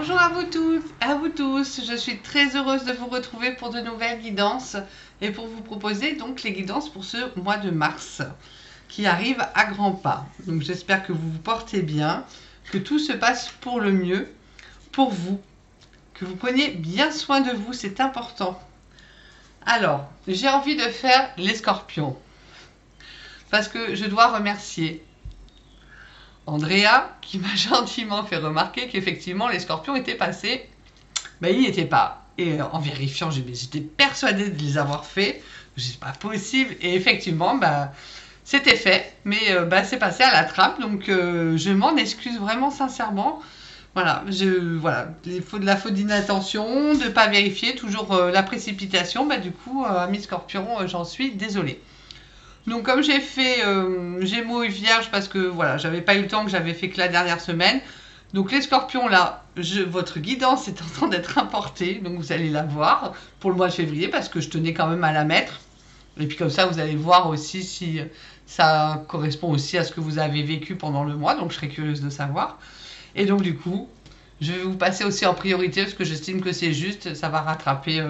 Bonjour à vous toutes, à vous tous. Je suis très heureuse de vous retrouver pour de nouvelles guidances et pour vous proposer donc les guidances pour ce mois de mars qui arrive à grands pas. Donc j'espère que vous vous portez bien, que tout se passe pour le mieux pour vous, que vous preniez bien soin de vous, c'est important. Alors, j'ai envie de faire les scorpions parce que je dois remercier Andrea qui m'a gentiment fait remarquer qu'effectivement les scorpions étaient passés. Ben, ils n'y étaient pas. Et en vérifiant, j'étais persuadée de les avoir faits. C'est pas possible. Et effectivement, ben, c'était fait. Mais ben, c'est passé à la trappe. Donc je m'en excuse vraiment sincèrement. Voilà, voilà, il faut de la faute d'inattention, de ne pas vérifier, toujours la précipitation. Ben, du coup, amis scorpions, j'en suis désolée. Donc comme j'ai fait Gémeaux et Vierge parce que voilà, j'avais pas eu le temps, que j'avais fait que la dernière semaine. Donc les scorpions là, votre guidance est en train d'être importée, donc vous allez la voir pour le mois de février parce que je tenais quand même à la mettre. Et puis comme ça vous allez voir aussi si ça correspond aussi à ce que vous avez vécu pendant le mois, donc je serais curieuse de savoir. Et donc du coup, je vais vous passer aussi en priorité parce que j'estime que c'est juste, ça va rattraper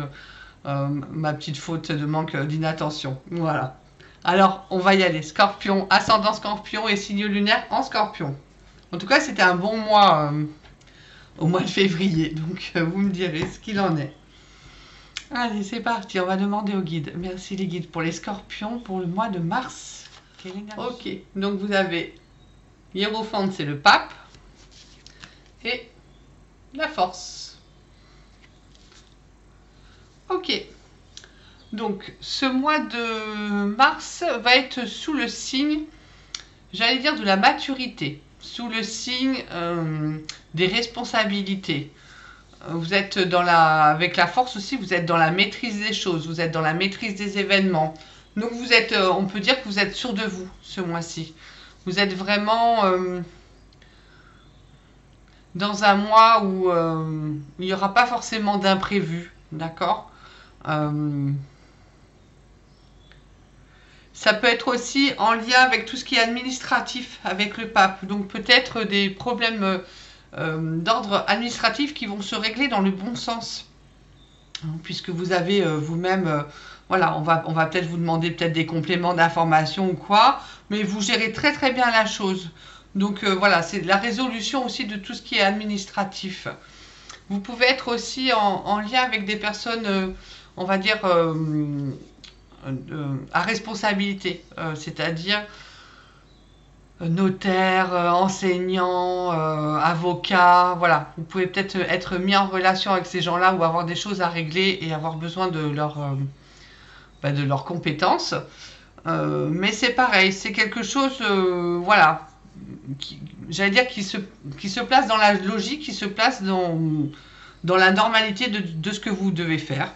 ma petite faute de manque d'inattention. Voilà. Alors, on va y aller. Scorpion, ascendant scorpion et signe lunaire en scorpion. En tout cas, c'était un bon mois au mois de février. Donc, vous me direz ce qu'il en est. Allez, c'est parti. On va demander au guide. Merci les guides pour les scorpions pour le mois de mars. Ok, donc vous avez Hiérophante, c'est le pape. Et la force. Ok. Donc, ce mois de mars va être sous le signe, j'allais dire, de la maturité, sous le signe des responsabilités. Vous êtes avec la force aussi, vous êtes dans la maîtrise des choses, vous êtes dans la maîtrise des événements. Donc, vous êtes, on peut dire que vous êtes sûr de vous ce mois-ci. Vous êtes vraiment dans un mois où il n'y aura pas forcément d'imprévu, d'accord ? Ça peut être aussi en lien avec tout ce qui est administratif avec le pape. Donc peut-être des problèmes d'ordre administratif qui vont se régler dans le bon sens. Puisque vous avez vous-même, voilà, on va peut-être vous demander peut-être des compléments d'information ou quoi, mais vous gérez très très bien la chose. Donc voilà, c'est la résolution aussi de tout ce qui est administratif. Vous pouvez être aussi en lien avec des personnes, on va dire, à responsabilité, c'est-à-dire notaire, enseignant, avocat, voilà. Vous pouvez peut-être être mis en relation avec ces gens-là ou avoir des choses à régler et avoir besoin de leurs compétences. Mais c'est pareil, c'est quelque chose, voilà, j'allais dire qui se place dans la logique, qui se place dans la normalité de ce que vous devez faire.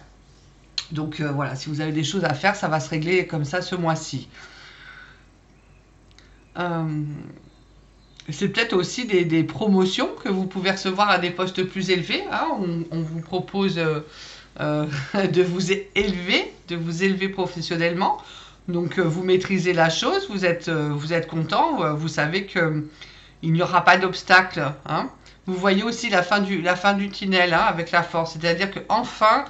Donc voilà, si vous avez des choses à faire, ça va se régler comme ça ce mois-ci. C'est peut-être aussi des promotions que vous pouvez recevoir à des postes plus élevés. Hein. On vous propose de vous élever professionnellement. Donc vous maîtrisez la chose, vous êtes content, vous savez qu'il n'y aura pas d'obstacle. Hein. Vous voyez aussi la fin du tunnel hein, avec la force, c'est-à-dire qu'enfin,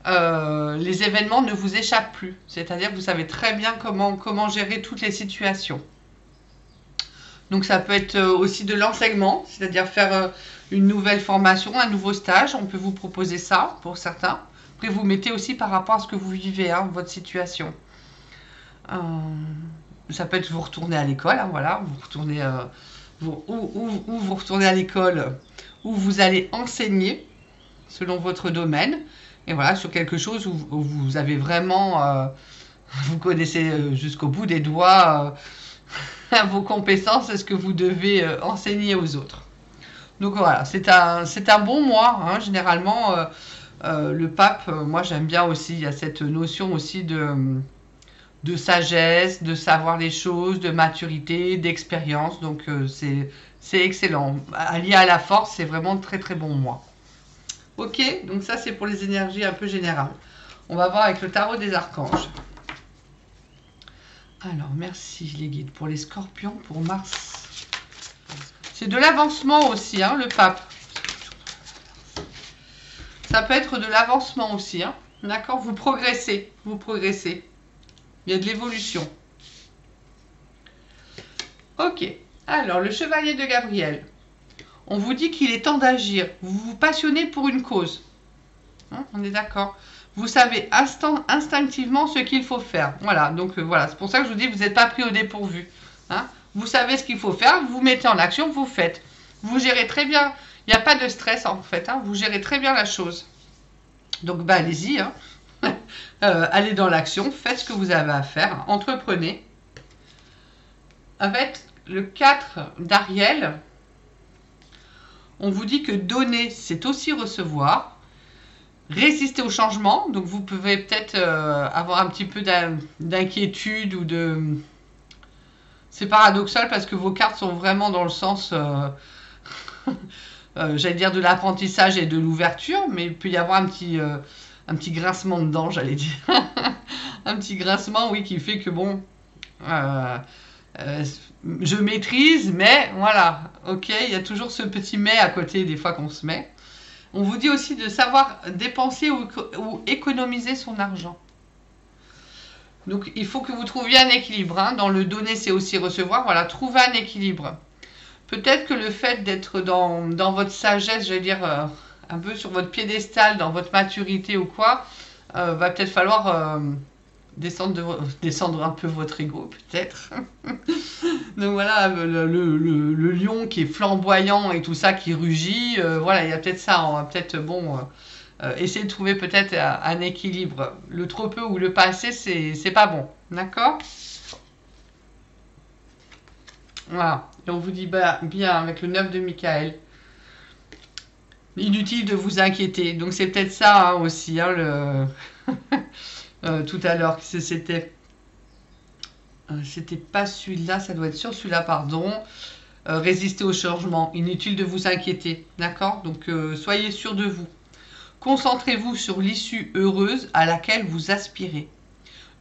les événements ne vous échappent plus. C'est-à-dire que vous savez très bien comment gérer toutes les situations. Donc ça peut être aussi de l'enseignement, c'est-à-dire faire une nouvelle formation, un nouveau stage. On peut vous proposer ça pour certains. Après, vous mettez aussi par rapport à ce que vous vivez, hein, votre situation. Ça peut être vous retourner à l'école, hein, voilà. Vous retournez, vous retournez à l'école où vous allez enseigner selon votre domaine. Et voilà, sur quelque chose où vous avez vraiment, vous connaissez jusqu'au bout des doigts vos compétences et ce que vous devez enseigner aux autres. Donc voilà, c'est un bon mois, hein, généralement. Le pape, moi j'aime bien aussi, il y a cette notion aussi de sagesse, de savoir les choses, de maturité, d'expérience. Donc c'est excellent. Allié à la force, c'est vraiment très très bon mois. Ok, donc ça c'est pour les énergies un peu générales. On va voir avec le tarot des archanges. Alors, merci les guides pour les scorpions pour mars. C'est de l'avancement aussi, hein, le pape. Ça peut être de l'avancement aussi, hein. D'accord? Vous progressez, vous progressez. Il y a de l'évolution. Ok. Alors, le chevalier de Gabriel. On vous dit qu'il est temps d'agir. Vous vous passionnez pour une cause. Hein, on est d'accord? Vous savez instinctivement ce qu'il faut faire. Voilà, donc voilà, c'est pour ça que je vous dis, vous n'êtes pas pris au dépourvu. Hein. Vous savez ce qu'il faut faire, vous mettez en action, vous faites. Vous gérez très bien. Il n'y a pas de stress en fait. Hein. Vous gérez très bien la chose. Donc, bah, allez-y. Hein. Allez dans l'action, faites ce que vous avez à faire. Entreprenez. Avec le 4 d'Ariel, on vous dit que donner, c'est aussi recevoir. Résister au changement, donc vous pouvez peut-être avoir un petit peu d'inquiétude ou de... C'est paradoxal parce que vos cartes sont vraiment dans le sens, j'allais dire de l'apprentissage et de l'ouverture, mais il peut y avoir un petit grincement de dents, j'allais dire. Un petit grincement, oui, qui fait que bon, je maîtrise, mais voilà, ok, il y a toujours ce petit mais à côté des fois qu'on se met. On vous dit aussi de savoir dépenser ou économiser son argent. Donc, il faut que vous trouviez un équilibre. Hein. Dans le donner, c'est aussi recevoir. Voilà, trouver un équilibre. Peut-être que le fait d'être dans votre sagesse, j'allais dire, un peu sur votre piédestal, dans votre maturité ou quoi, va peut-être falloir descendre un peu votre ego, peut-être. Donc voilà, le lion qui est flamboyant et tout ça, qui rugit, voilà, il y a peut-être ça, on va peut-être, bon, essayer de trouver peut-être un équilibre. Le trop peu ou le pas assez, c'est pas bon, d'accord? Voilà, et on vous dit bah, bien avec le 9 de Michael. Inutile de vous inquiéter, donc c'est peut-être ça hein, aussi, hein, tout à l'heure, c'était... C'était pas celui-là, ça doit être sur celui-là, pardon. Résister au changement. Inutile de vous inquiéter. D'accord? Donc, soyez sûr de vous. Concentrez-vous sur l'issue heureuse à laquelle vous aspirez.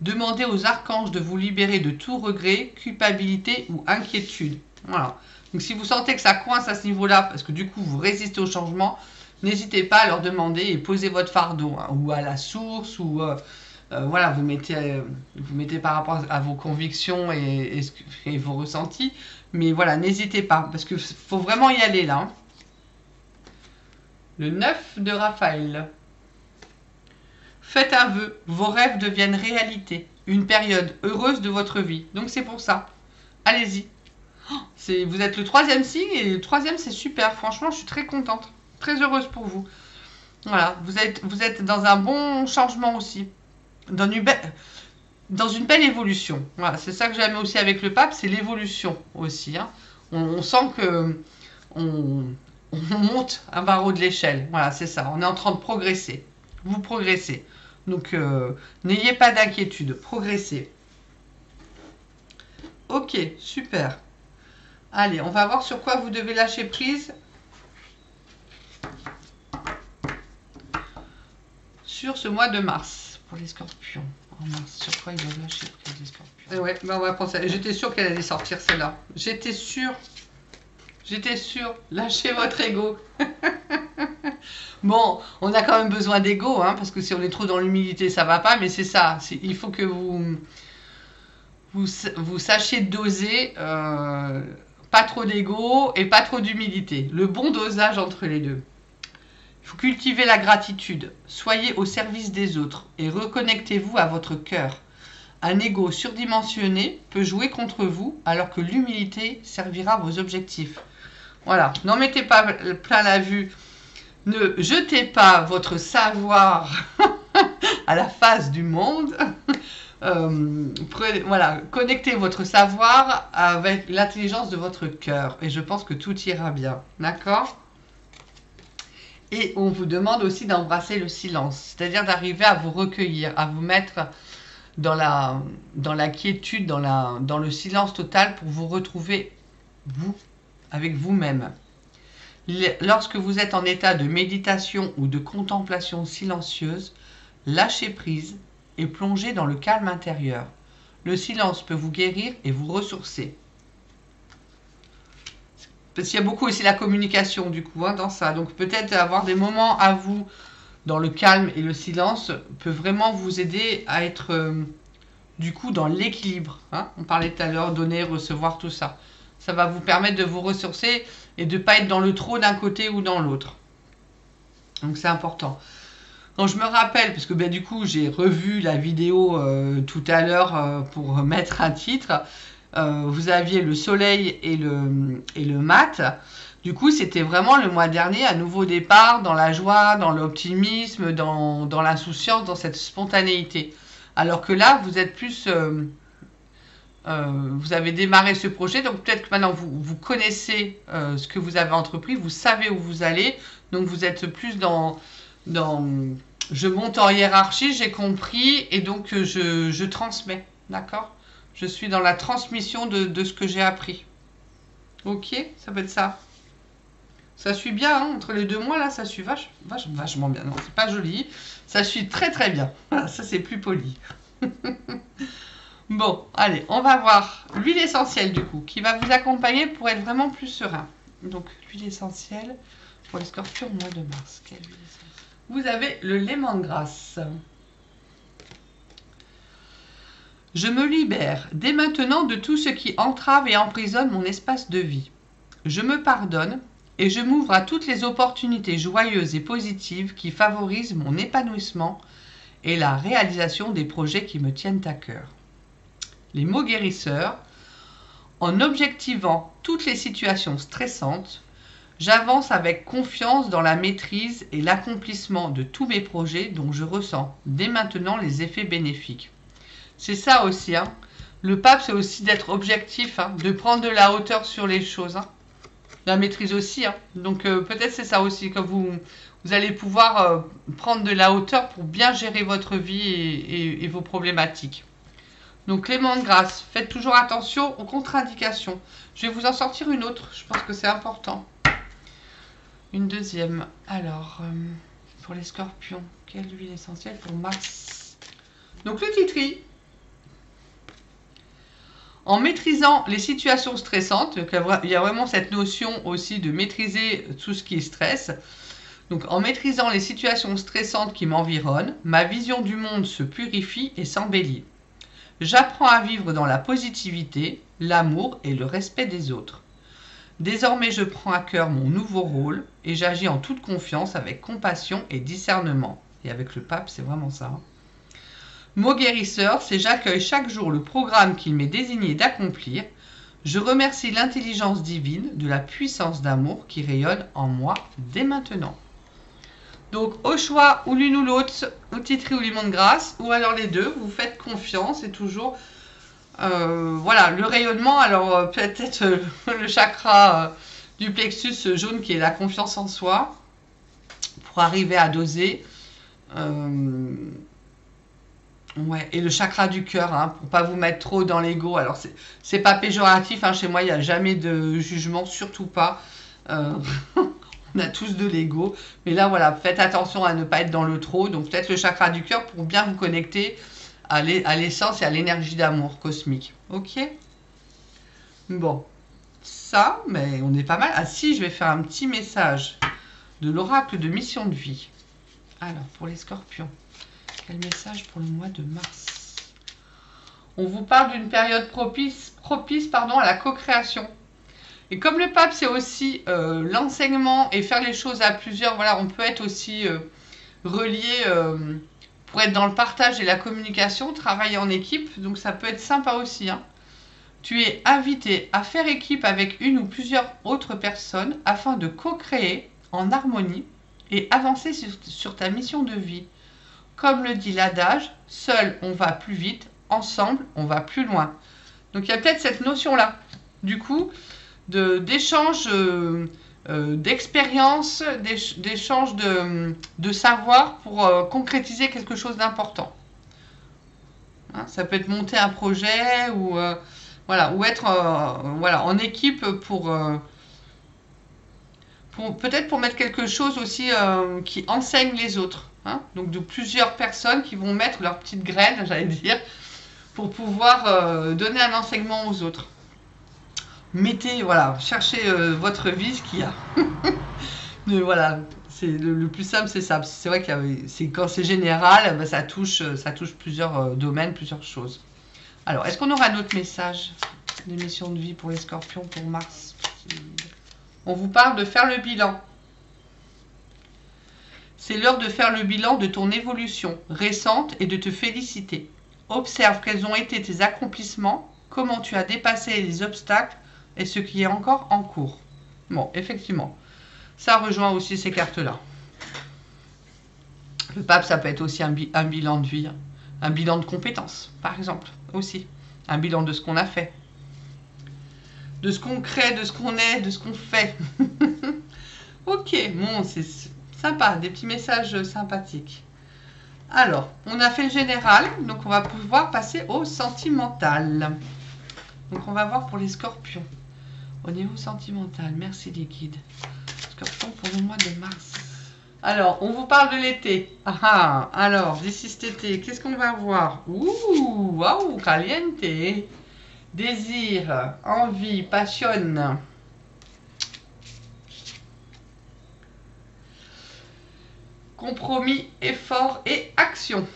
Demandez aux archanges de vous libérer de tout regret, culpabilité ou inquiétude. Voilà. Donc, si vous sentez que ça coince à ce niveau-là, parce que du coup, vous résistez au changement, n'hésitez pas à leur demander et posez votre fardeau. Hein, ou à la source, ou... voilà, vous mettez par rapport à vos convictions et vos ressentis. Mais voilà, n'hésitez pas, parce qu'il faut vraiment y aller là. Hein. Le 9 de Raphaël. Faites un vœu, vos rêves deviennent réalité. Une période heureuse de votre vie. Donc c'est pour ça. Allez-y. Vous êtes le 3e signe et le 3e c'est super. Franchement, je suis très contente. Très heureuse pour vous. Voilà, vous êtes dans un bon changement aussi. Dans une belle évolution. Voilà, c'est ça que j'aime aussi avec le pape, c'est l'évolution aussi. Hein. On sent que on monte un barreau de l'échelle. Voilà, c'est ça. On est en train de progresser. Vous progressez. Donc, n'ayez pas d'inquiétude. Progressez. Ok, super. Allez, on va voir sur quoi vous devez lâcher prise. Sur ce mois de mars, pour les scorpions. En mars, sur quoi ils doivent lâcher prise, les scorpions? Et ouais, ben on va penser. J'étais sûre qu'elle allait sortir celle-là. J'étais sûre. Lâchez votre ego. Bon, on a quand même besoin d'ego, hein, parce que si on est trop dans l'humilité, ça va pas. Mais c'est ça. Il faut que vous sachiez doser. Pas trop d'ego et pas trop d'humilité. Le bon dosage entre les deux. Il faut cultiver la gratitude. Soyez au service des autres et reconnectez-vous à votre cœur. Un ego surdimensionné peut jouer contre vous alors que l'humilité servira vos objectifs. Voilà, n'en mettez pas plein la vue. Ne jetez pas votre savoir à la face du monde. Voilà, connectez votre savoir avec l'intelligence de votre cœur et je pense que tout ira bien. D'accord ? Et on vous demande aussi d'embrasser le silence, c'est-à-dire d'arriver à vous recueillir, à vous mettre dans la quiétude, dans le silence total pour vous retrouver, vous, avec vous-même. Lorsque vous êtes en état de méditation ou de contemplation silencieuse, lâchez prise et plongez dans le calme intérieur. Le silence peut vous guérir et vous ressourcer. Parce qu'il y a beaucoup aussi la communication du coup hein, dans ça. Donc peut-être avoir des moments à vous dans le calme et le silence, peut vraiment vous aider à être du coup dans l'équilibre. Hein. On parlait tout à l'heure, donner, recevoir, tout ça. Ça va vous permettre de vous ressourcer et de ne pas être dans le trop d'un côté ou dans l'autre. Donc c'est important. Quand je me rappelle, parce que ben, du coup j'ai revu la vidéo tout à l'heure pour mettre un titre, vous aviez le soleil et le mat. Du coup c'était vraiment le mois dernier, un nouveau départ dans la joie, dans l'optimisme, dans l'insouciance, dans cette spontanéité. Alors que là vous êtes plus... vous avez démarré ce projet, donc peut-être que maintenant vous connaissez ce que vous avez entrepris, vous savez où vous allez, donc vous êtes plus dans je monte en hiérarchie, j'ai compris, et donc je transmets, d'accord? Je suis dans la transmission de ce que j'ai appris. Ok, ça peut être ça. Ça suit bien, hein, entre les 2 mois, là, ça suit vachement bien. Non, c'est pas joli, ça suit très très bien. Voilà, ça c'est plus poli. Bon, allez, on va voir l'huile essentielle du coup, qui va vous accompagner pour être vraiment plus serein. Donc, l'huile essentielle pour les scorpions au mois de mars. Quelle huile essentielle? Vous avez le lemongrass. Je me libère dès maintenant de tout ce qui entrave et emprisonne mon espace de vie. Je me pardonne et je m'ouvre à toutes les opportunités joyeuses et positives qui favorisent mon épanouissement et la réalisation des projets qui me tiennent à cœur. Les mots guérisseurs, en objectivant toutes les situations stressantes, j'avance avec confiance dans la maîtrise et l'accomplissement de tous mes projets dont je ressens dès maintenant les effets bénéfiques. C'est ça aussi, hein. Le pape, c'est aussi d'être objectif, hein, de prendre de la hauteur sur les choses. Hein. La maîtrise aussi. Hein. Donc peut-être c'est ça aussi, que vous allez pouvoir prendre de la hauteur pour bien gérer votre vie et vos problématiques. Donc lemongrass, faites toujours attention aux contre-indications. Je vais vous en sortir une autre, je pense que c'est important. Une deuxième. Alors, pour les scorpions, quelle huile essentielle pour mars? Donc le titri. En maîtrisant les situations stressantes, il y a vraiment cette notion aussi de maîtriser tout ce qui est stress. Donc en maîtrisant les situations stressantes qui m'environnent, ma vision du monde se purifie et s'embellit. J'apprends à vivre dans la positivité, l'amour et le respect des autres. Désormais, je prends à cœur mon nouveau rôle et j'agis en toute confiance avec compassion et discernement. Et avec le pape, c'est vraiment ça. Hein. Mot guérisseur, c'est j'accueille chaque jour le programme qu'il m'est désigné d'accomplir. Je remercie l'intelligence divine de la puissance d'amour qui rayonne en moi dès maintenant. Donc au choix, ou l'une ou l'autre, ou titri ou lemongrass, ou alors les deux, vous faites confiance et toujours... voilà, le rayonnement, alors peut-être le chakra du plexus jaune qui est la confiance en soi, pour arriver à doser. Ouais, et le chakra du cœur, hein, pour pas vous mettre trop dans l'ego. Alors c'est pas péjoratif, hein, chez moi il n'y a jamais de jugement, surtout pas. On a tous de l'ego, mais là voilà, faites attention à ne pas être dans le trop. Donc peut-être le chakra du cœur pour bien vous connecter à l'essence et à l'énergie d'amour cosmique. Ok? Bon, ça, mais on est pas mal. Ah si, je vais faire un petit message de l'oracle de mission de vie. Alors, pour les scorpions, quel message pour le mois de mars? On vous parle d'une période propice à la co-création. Et comme le pape, c'est aussi l'enseignement et faire les choses à plusieurs, voilà, on peut être aussi relié... pour être dans le partage et la communication, travailler en équipe, donc ça peut être sympa aussi. Hein. Tu es invité à faire équipe avec une ou plusieurs autres personnes afin de co-créer en harmonie et avancer sur ta mission de vie. Comme le dit l'adage, seul on va plus vite, ensemble on va plus loin. Donc il y a peut-être cette notion-là, du coup, d'échange... d'expérience, d'échange de savoir pour concrétiser quelque chose d'important. Hein, ça peut être monter un projet ou, voilà, ou être voilà, en équipe pour peut-être pour mettre quelque chose aussi qui enseigne les autres. Hein, donc de plusieurs personnes qui vont mettre leurs petites graines, j'allais dire, pour pouvoir donner un enseignement aux autres. Mettez, voilà, cherchez votre vie, ce qu'il y a. Mais voilà, C'est le plus simple, c'est ça. C'est vrai que quand c'est général, ben, ça touche plusieurs domaines, plusieurs choses. Alors, est-ce qu'on aura un autre message d'émission de vie pour les scorpions pour Mars? On vous parle de faire le bilan. C'est l'heure de faire le bilan de ton évolution récente et de te féliciter. Observe quels ont été tes accomplissements, comment tu as dépassé les obstacles et ce qui est encore en cours. Bon, effectivement, ça rejoint aussi ces cartes-là. Le pape, ça peut être aussi un bilan de vie, un bilan de compétences, par exemple, aussi. Un bilan de ce qu'on a fait, de ce qu'on crée, de ce qu'on est, de ce qu'on fait. Ok, bon, c'est sympa, des petits messages sympathiques. Alors, on a fait le général, donc on va pouvoir passer au sentimental. Donc on va voir pour les scorpions. Au niveau sentimental, merci les guides. Scorpion pour le mois de mars. Alors, on vous parle de l'été. Ah, alors, d'ici cet été, qu'est-ce qu'on va voir? Ouh, waouh, caliente. Désir, envie, passionne. Compromis, effort et action.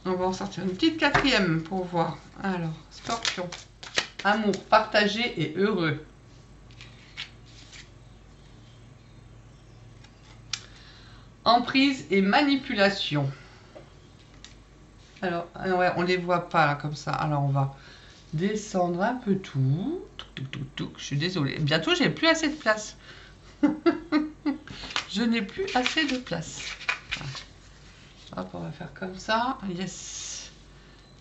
On va en sortir une petite quatrième pour voir. Alors, scorpion. Amour partagé et heureux. Emprise et manipulation. Alors ouais, on ne les voit pas là comme ça. Alors on va descendre un peu tout. Je suis désolée. Bientôt, j'ai plus assez de place. Je n'ai plus assez de place. Hop, on va faire comme ça. Yes.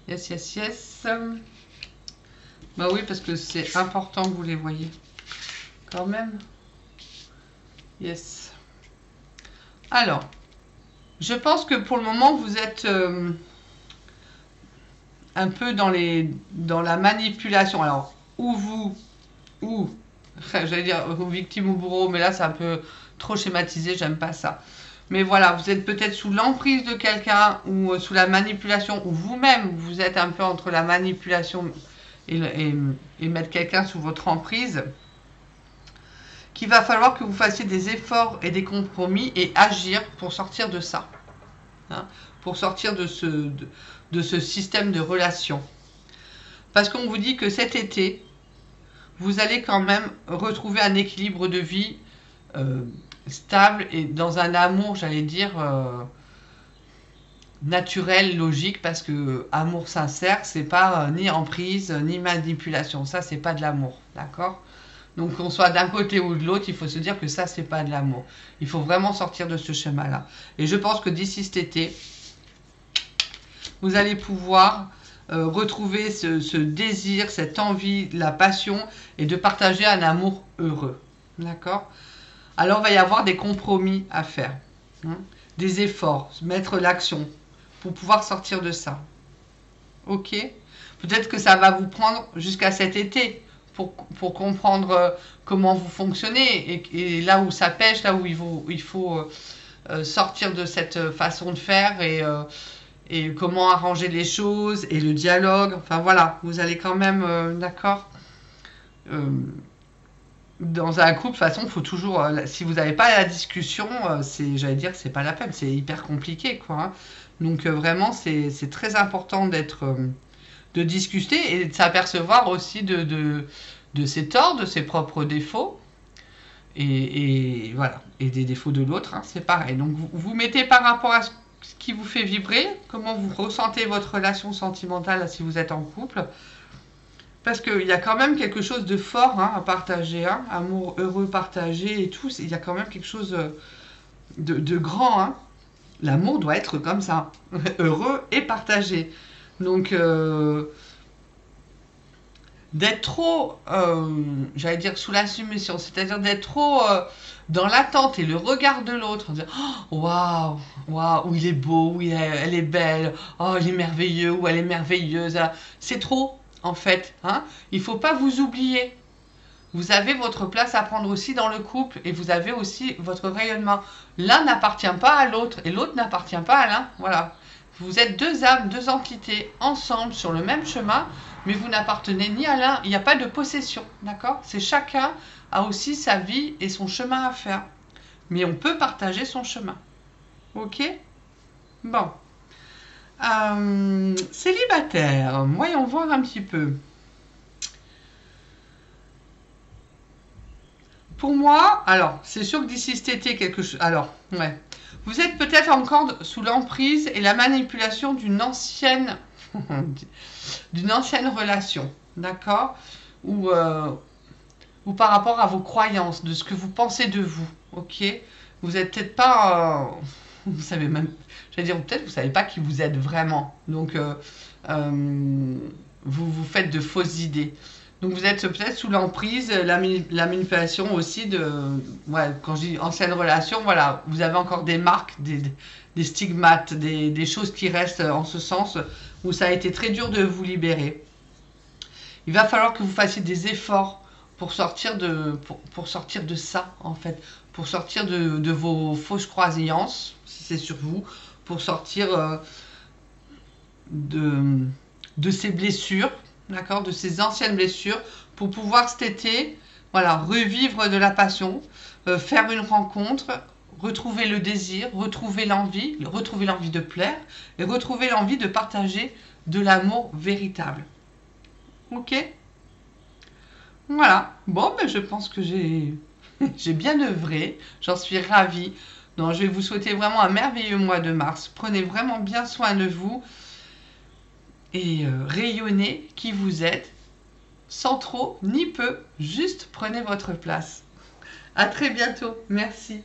Yes, yes, yes. Bah oui, parce que c'est important que vous les voyez. Quand même. Yes. Alors, je pense que pour le moment, vous êtes un peu dans la manipulation. Alors, j'allais dire victime ou bourreau, mais là, c'est un peu trop schématisé, j'aime pas ça. Mais voilà, vous êtes peut-être sous l'emprise de quelqu'un ou sous la manipulation, ou vous-même, vous êtes un peu entre la manipulation et mettre quelqu'un sous votre emprise. Qu'il va falloir que vous fassiez des efforts et des compromis et agir pour sortir de ça. Hein, pour sortir de ce système de relation. Parce qu'on vous dit que cet été, vous allez quand même retrouver un équilibre de vie stable et dans un amour, j'allais dire, naturel, logique, parce que amour sincère, c'est pas ni emprise, ni manipulation. Ça, c'est pas de l'amour, d'accord ? Donc qu'on soit d'un côté ou de l'autre, il faut se dire que ça, c'est pas de l'amour. Il faut vraiment sortir de ce schéma-là. Et je pense que d'ici cet été, vous allez pouvoir retrouver ce désir, cette envie, la passion et de partager un amour heureux. D'accord ? Alors, il va y avoir des compromis à faire, hein, des efforts, mettre l'action pour pouvoir sortir de ça. Ok ? Peut-être que ça va vous prendre jusqu'à cet été pour comprendre comment vous fonctionnez et là où ça pêche, là où il faut sortir de cette façon de faire et comment arranger les choses et le dialogue. Enfin voilà, vous allez quand même, d'accord, dans un couple, de toute façon, il faut toujours, si vous n'avez pas la discussion, j'allais dire, c'est pas la peine, c'est hyper compliqué, quoi. Hein. Donc vraiment, c'est très important de discuter et de s'apercevoir aussi de ses torts, de ses propres défauts et voilà, et des défauts de l'autre, hein, c'est pareil. Donc vous mettez par rapport à ce qui vous fait vibrer, comment vous ressentez votre relation sentimentale si vous êtes en couple, parce qu'il y a quand même quelque chose de fort, hein, à partager, hein, amour heureux partagé et tout, il y a quand même quelque chose de grand, hein. L'amour doit être comme ça, heureux et partagé. Donc d'être trop, j'allais dire, sous la soumission, c'est-à-dire d'être trop dans l'attente et le regard de l'autre, en disant « Waouh, waouh, il est beau, oui, elle est belle, oh, il est merveilleux, ou elle est merveilleuse. » C'est trop, en fait. Hein. Il ne faut pas vous oublier. Vous avez votre place à prendre aussi dans le couple et vous avez aussi votre rayonnement. L'un n'appartient pas à l'autre et l'autre n'appartient pas à l'un. Voilà. Vous êtes deux âmes, deux entités ensemble sur le même chemin, mais vous n'appartenez ni à l'un. Il n'y a pas de possession, d'accord ? C'est chacun a aussi sa vie et son chemin à faire. mais on peut partager son chemin. Ok? Bon. Célibataire, voyons voir un petit peu. Pour moi, alors, c'est sûr que d'ici cet été, quelque chose... Alors, ouais. Vous êtes peut-être encore sous l'emprise et la manipulation d'une ancienne... d'une ancienne relation, d'accord? Ou par rapport à vos croyances, de ce que vous pensez de vous, ok? Vous n'êtes peut-être pas... vous savez même... J'allais dire, peut-être vous savez pas qui vous êtes vraiment. Donc, vous vous faites de fausses idées. Donc vous êtes peut-être sous l'emprise, la manipulation aussi de... Ouais, quand je dis ancienne relation, voilà, vous avez encore des marques, des stigmates, des choses qui restent en ce sens, où ça a été très dur de vous libérer. Il va falloir que vous fassiez des efforts pour sortir pour sortir de ça, en fait. Pour sortir de vos fausses croyances, si c'est sur vous, pour sortir de ces blessures, d'accord, de ces anciennes blessures, pour pouvoir cet été, voilà, revivre de la passion, faire une rencontre, retrouver le désir, retrouver l'envie de plaire et retrouver l'envie de partager de l'amour véritable. Ok? Voilà. Bon, ben, je pense que j'ai bien œuvré. J'en suis ravie. Donc, je vais vous souhaiter vraiment un merveilleux mois de mars. Prenez vraiment bien soin de vous et rayonnez qui vous êtes, sans trop ni peu, juste prenez votre place. À très bientôt. Merci.